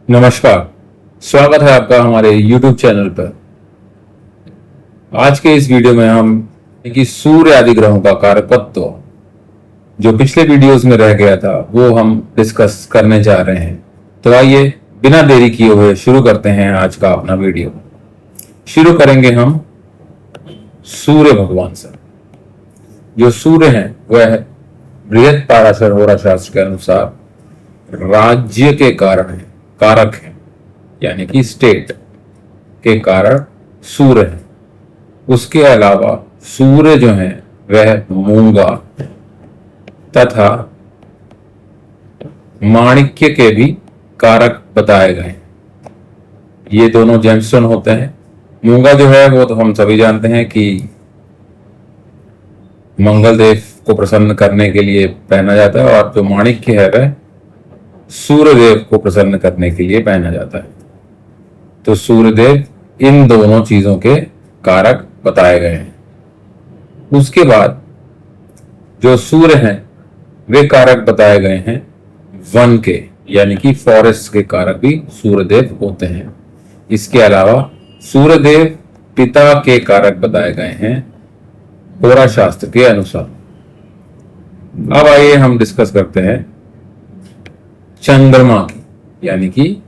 नमस्कार। स्वागत है आपका हमारे YouTube चैनल पर। आज के इस वीडियो में हम कि सूर्य आदि ग्रहों का कारकत्व जो पिछले वीडियोस में रह गया था वो हम डिस्कस करने जा रहे हैं। तो आइए बिना देरी किए हुए शुरू करते हैं आज का अपना वीडियो। शुरू करेंगे हम सूर्य भगवान से। जो सूर्य हैं वह बृहत पाराशर होरा शास्त्र के अनुसार राज्य के कारण है, कारक है, यानी कि स्टेट के कारण सूर्य है। उसके अलावा सूर्य जो है वह मूंगा तथा माणिक्य के भी कारक बताए गए। ये दोनों जेमस्टोन होते हैं। मूंगा जो है वो तो हम सभी जानते हैं कि मंगल देव को प्रसन्न करने के लिए पहना जाता है, और जो माणिक्य है वह सूर्यदेव को प्रसन्न करने के लिए पहना जाता है। तो सूर्यदेव इन दोनों चीजों के कारक बताए गए हैं। उसके बाद जो सूर्य हैं वे कारक बताए गए हैं वन के, यानी कि फॉरेस्ट के कारक भी सूर्यदेव होते हैं। इसके अलावा सूर्यदेव पिता के कारक बताए गए हैं होरा शास्त्र के अनुसार। अब आइए हम डिस्कस करते हैं चंद्रमा की, यानी कि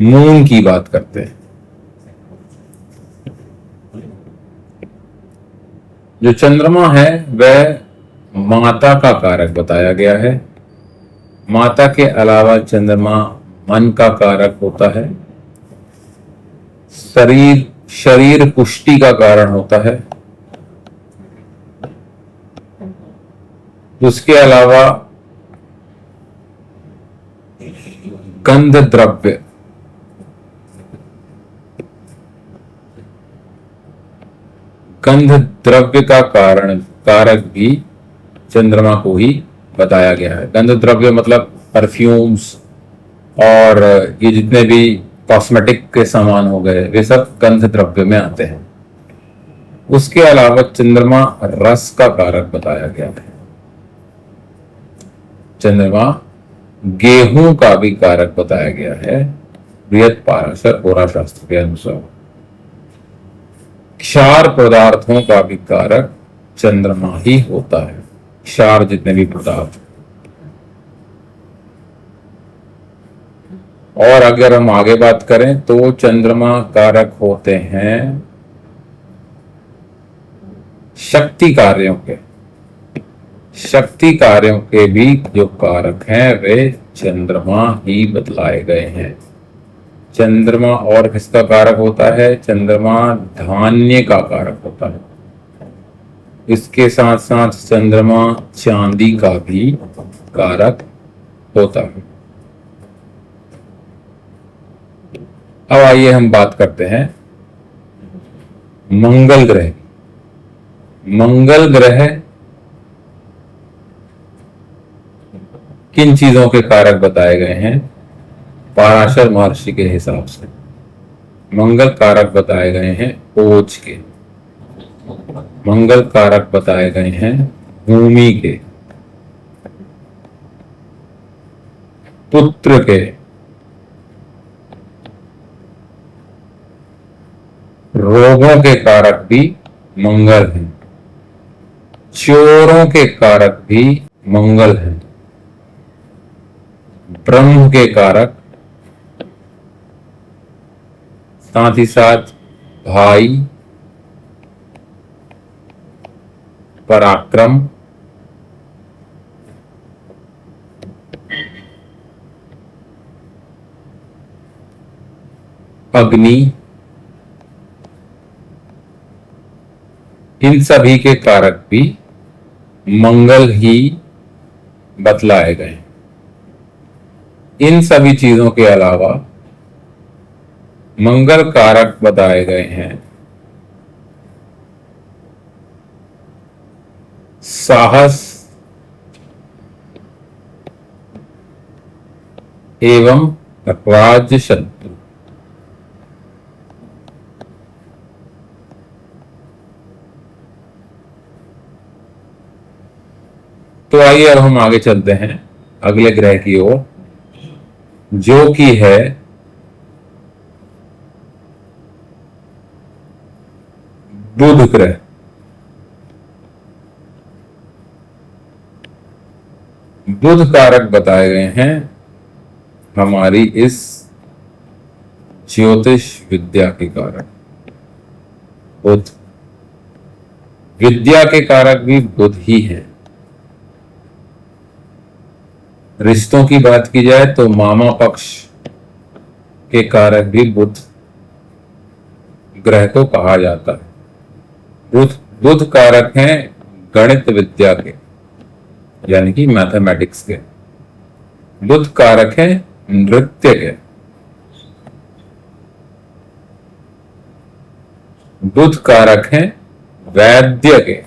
मून की बात करते हैं। जो चंद्रमा है वह माता का कारक बताया गया है। माता के अलावा चंद्रमा मन का कारक होता है, शरीर पुष्टि का कारण होता है। उसके अलावा गंध द्रव्य, गंध द्रव्य का कारक भी चंद्रमा को ही बताया गया है। गंध द्रव्य मतलब परफ्यूम्स और ये जितने भी कॉस्मेटिक के सामान हो गए वे सब गंध द्रव्य में आते हैं। उसके अलावा चंद्रमा रस का कारक बताया गया है। चंद्रमा गेहूं का भी कारक बताया गया है बृहत पाराशर होरा शास्त्र के अनुसार। क्षार पदार्थों का भी कारक चंद्रमा ही होता है। क्षार जितने भी पदार्थ। और अगर हम आगे बात करें तो चंद्रमा कारक होते हैं शक्ति कार्यों के। शक्ति कार्यों के भी जो कारक हैं वे चंद्रमा ही बतलाए गए हैं। चंद्रमा और किसका कारक होता है? चंद्रमा धान्य का कारक होता है। इसके साथ साथ चंद्रमा चांदी का भी कारक होता है। अब आइए हम बात करते हैं मंगल ग्रह। मंगल ग्रह किन चीजों के कारक बताए गए हैं? पाराशर महर्षि के हिसाब से मंगल कारक बताए गए हैं ओज के, मंगल कारक बताए गए हैं भूमि के, पुत्र के, रोगों के कारक भी मंगल हैं, चोरों के कारक भी मंगल हैं, ब्रह्म के कारक, साथ ही साथ भाई, पराक्रम, अग्नि, इन सभी के कारक भी मंगल ही बतलाए गए। इन सभी चीजों के अलावा मंगल कारक बताए गए हैं साहस एवं राज्य शत्रु। तो आइए अब हम आगे चलते हैं अगले ग्रह की ओर, जो कि है बुध ग्रह। बुध कारक बताए गए हैं हमारी इस ज्योतिष विद्या के कारक। बुध विद्या के कारक भी बुध ही है। रिश्तों की बात की जाए तो मामा पक्ष के कारक भी बुध ग्रह को कहा जाता है। बुध बुध कारक हैं गणित विद्या के, यानी कि मैथमेटिक्स के। बुध कारक हैं नृत्य के। बुध कारक हैं वैद्य के।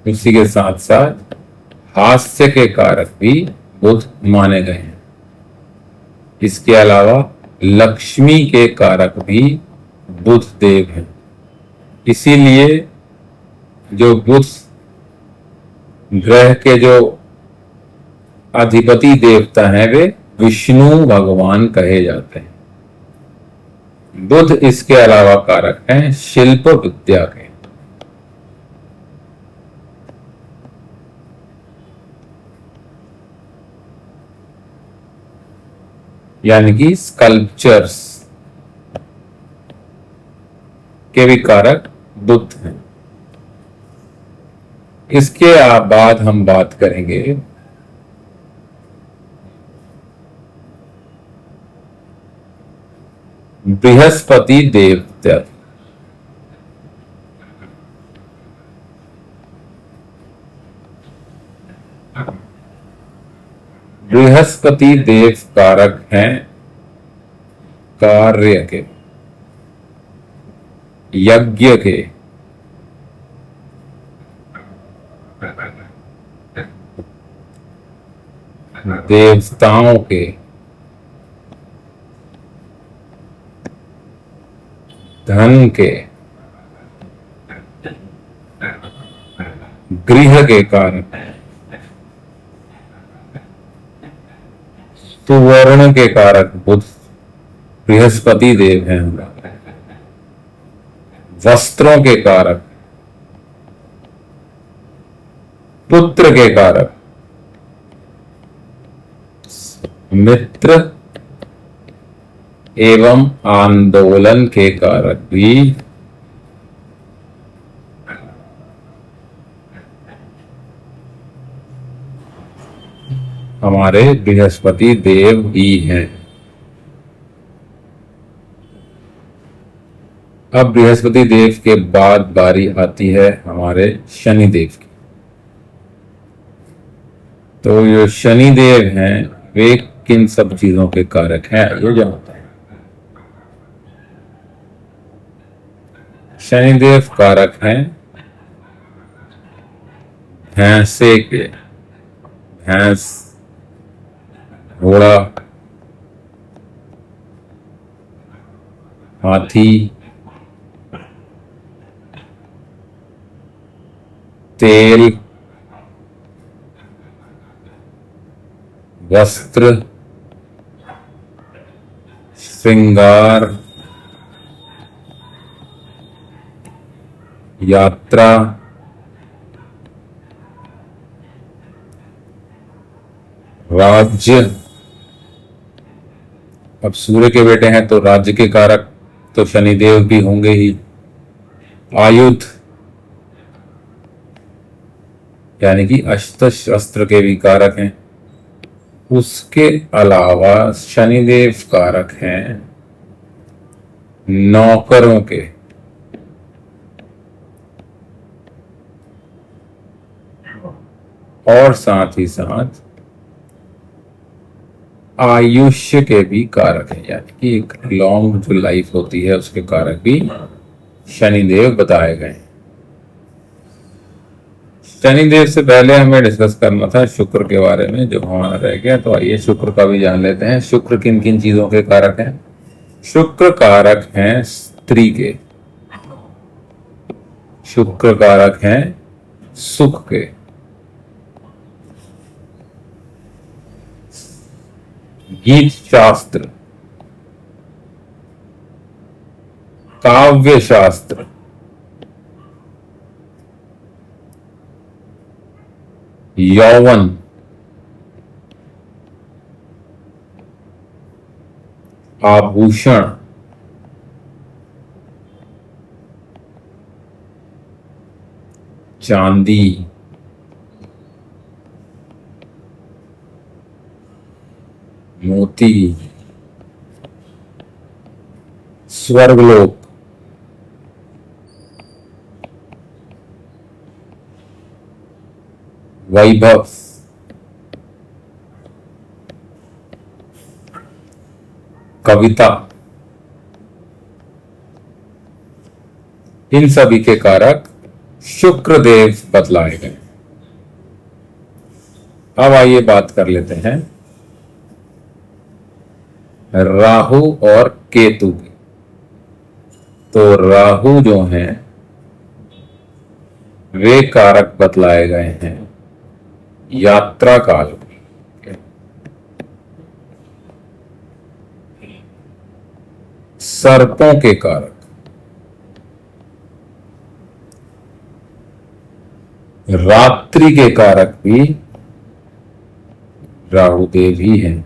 इसी के साथ साथ हास्य के कारक भी बुध माने गए हैं। इसके अलावा लक्ष्मी के कारक भी बुध देव हैं। इसीलिए जो बुध ग्रह के जो अधिपति देवता हैं वे विष्णु भगवान कहे जाते हैं। बुध इसके अलावा कारक हैं शिल्प विद्या के। यानी कि स्कल्पचर्स के भी कारक बुध हैं। इसके बाद हम बात करेंगे बृहस्पति देवता। बृहस्पति देव कारक हैं कार्य के, यज्ञ के, देवताओं के, धन के, गृह के कारक, सुवर्ण के कारक बुध बृहस्पति देव हैं। वस्त्रों के कारक, पुत्र के कारक, मित्र एवं आंदोलन के कारक भी हमारे बृहस्पति देव ही हैं। अब बृहस्पति देव के बाद बारी आती है हमारे शनि देव की। तो ये शनि देव हैं वे किन सब चीजों के कारक हैं ये जानते हैं। शनिदेव कारक हैं भैंसे के, भैंस, घोड़ा, हाथी, तेल, वस्त्र, श्रृंगार, यात्रा, राज्य। अब सूर्य के बेटे हैं तो राज्य के कारक तो शनिदेव भी होंगे ही। आयुध यानी कि अस्त्र शस्त्र के भी कारक हैं। उसके अलावा शनिदेव कारक हैं नौकरों के, और साथ ही साथ आयुष्य के भी कारक हैं, यानी कि एक लॉन्ग जो लाइफ होती है उसके कारक भी शनिदेव बताए गए हैं। शनिदेव से पहले हमें डिस्कस करना था शुक्र के बारे में, जो हमारा रह गया। तो आइए शुक्र का भी जान लेते हैं। शुक्र किन किन चीजों के कारक हैं। शुक्र कारक हैं स्त्री के, शुक्र कारक हैं सुख के, गीत शास्त्र, काव्य शास्त्र, यौवन, आभूषण, चांदी, मोती, स्वर्गलोक, वैभव, कविता, इन सभी के कारक शुक्र देव बतलाए गए। अब आइए बात कर लेते हैं राहु और केतु की। तो राहु जो हैं वे कारक बतलाए गए हैं यात्रा काल, सर्पों के कारक, रात्रि के कारक भी राहुदेव ही हैं।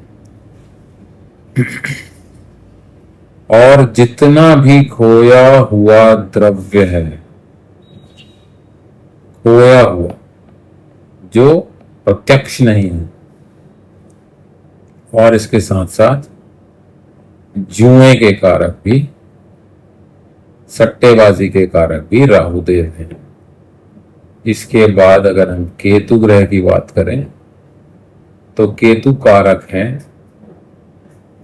और जितना भी खोया हुआ द्रव्य है, खोया हुआ जो प्रत्यक्ष नहीं है, और इसके साथ साथ जुए के कारक भी, सट्टेबाजी के कारक भी राहुदेव हैं। इसके बाद अगर हम केतु ग्रह की बात करें तो केतु कारक हैं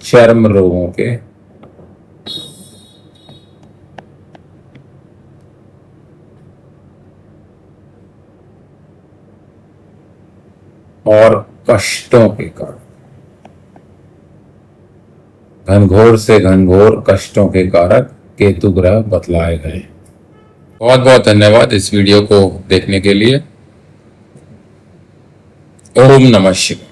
चर्म रोगों के, और कष्टों के कारक, घनघोर से घनघोर कष्टों के कारक केतु ग्रह बतलाए गए। बहुत बहुत धन्यवाद इस वीडियो को देखने के लिए। ओम नमः शिवाय।